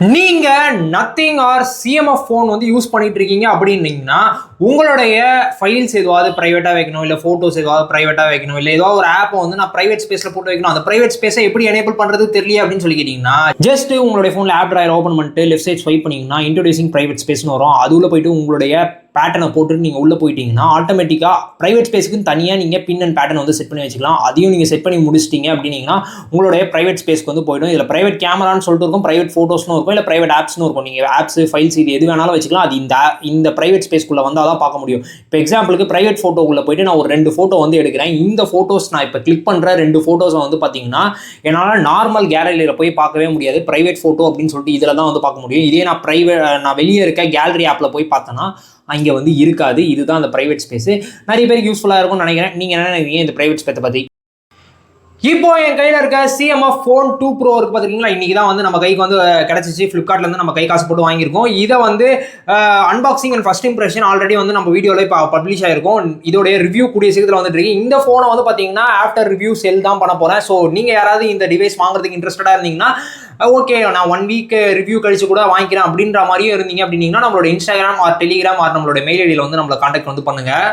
நீங்க nothing R CMF phone வந்து use பண்ணிட்டு இருக்கீங்க அப்படின்னீங்கன்னா உங்களுடைய ஃபைல்ஸ் எதுவாவது பிரைவேட்டா வைக்கணும், இல்லை ஃபோட்டோஸ் எதுவாவது பிரைவேட்டா வைக்கணும், இல்லை ஏதாவது ஒரு ஆப்பை வந்து நான் பிரைவேட் ஸ்பேஸ்ல போட்டு வைக்கணும், அந்த பிரைவேட் ஸ்பேஸை எப்படி எனேபிள் பண்றது தெரியல அப்படின்னு சொல்லி கேட்டீங்கன்னா ஜஸ்ட் உங்களுடைய ஃபோன்ல ஆப் டிராயர் ஓப்பன் பண்ணிட்டு லெஃப்ட் சைட் ஸ்வைப் பண்ணீங்கன்னா இன்ட்ரோடியூசிங் பிரைவேட் ஸ்பேஸ்னு வரும். அது உள்ள போயிட்டு உங்களுடைய பேட்டர்னை போட்டுட்டு நீங்கள் உள்ளே போயிட்டீங்கன்னா ஆட்டோமேட்டிக்காக ப்ரைவேட் ஸ்பேஸுக்குன்னு தனியாக நீங்கள் பின் அண்ட் பேட்டர்ன் வந்து செட் பண்ணி வச்சுக்கலாம். அதையும் நீங்கள் செட் பண்ணி முடிச்சிட்டீங்க அப்படின்னீங்கன்னா உங்களுடைய ப்ரைவேட் ஸ்பேஸ்க்கு வந்து போய்டும். இதில் ப்ரைவேட் கேமரான்னு சொல்லிட்டு இருக்கும், ப்ரைவேட் ஃபோட்டோஸ்னு இருக்கும், இல்லை ப்ரைவேட் ஆப்ஸ்னு இருக்கும். நீங்கள் ஆப்ஸ், ஃபைல்ஸ் இது எது வேணாலும் வச்சுக்கலாம். அது இந்த ப்ரைவேட் ஸ்பேஸ்க்குள்ளே வந்தால் தான் பார்க்க முடியும். இப்போ எக்ஸாம்பிளுக்கு ப்ரைவேட் ஃபோட்டோக்குள்ளே போய்ட்டு நான் ஒரு 2 ஃபோட்டோ வந்து எடுக்கிறேன். இந்த ஃபோட்டோஸ் நான் இப்போ கிளிக் பண்ணுற 2 ஃபோட்டோஸை வந்து பார்த்தீங்கன்னா என்னால் நார்மல் கேலரியில் போய் பார்க்கவே முடியாது. ப்ரைவேட் ஃபோட்டோ அப்படின்னு சொல்லிட்டு இதில் தான் வந்து பார்க்க முடியும். இதே நான் வெளியே இருக்க கேலரி ஆப்பில் போய் பார்த்தேன்னா அங்கே வந்து இருக்காது. இதுதான் அந்த பிரைவேட் ஸ்பேஸ். நிறைய பேருக்கு யூஸ்ஃபுல்லாக இருக்கும்னு நினைக்கிறேன். நீங்கள் என்ன நினைக்கிறீங்க இந்த பிரைவேட் ஸ்பேஸை பற்றி? இப்போ என் கையில் இருக்க சிஎம்எஃப் ஃபோன் 2 Pro இருக்கு பார்த்துருக்கீங்களா? இன்றைக்கி தான் வந்து நம்ம கைக்கு வந்து கிடச்சிச்சு. ஃப்ளிப்கார்ட்லேருந்து நம்ம கை காசு போட்டு வாங்கியிருக்கோம். இதை வந்து unboxing and first impression already வந்து நம்ம வீடியோவில் இப்போ பப்ளிஷ் ஆகிருக்கும். இதோடைய ரிவ்யூ கூடிய சீக்கிரத்தில் வந்துட்டு இருக்கு. இந்த ஃபோனை வந்து பார்த்தீங்கன்னா ஆஃப்டர் ரிவ்யூ செல் தான் பண்ண போகிறேன். ஸோ நீங்கள் யாராவது இந்த டிவைஸ் வாங்குறதுக்கு இன்ட்ரெஸ்டடாக இருந்தீங்கன்னா ஓகே, நான் 1 வீக் ரிவ்யூ கழிச்சு கூட வாங்கிக்கிறேன் அப்படின்ற மாதிரியும் இருந்தீங்க அப்படின்னீங்கன்னா நம்மளோட இன்ஸ்டாகிராம் ஆர் டெலிகிராம் ஆர் நம்மளோட மெயில் ஐடியில் வந்து நம்மளை கான்டாக்ட் வந்து பண்ணுங்கள்.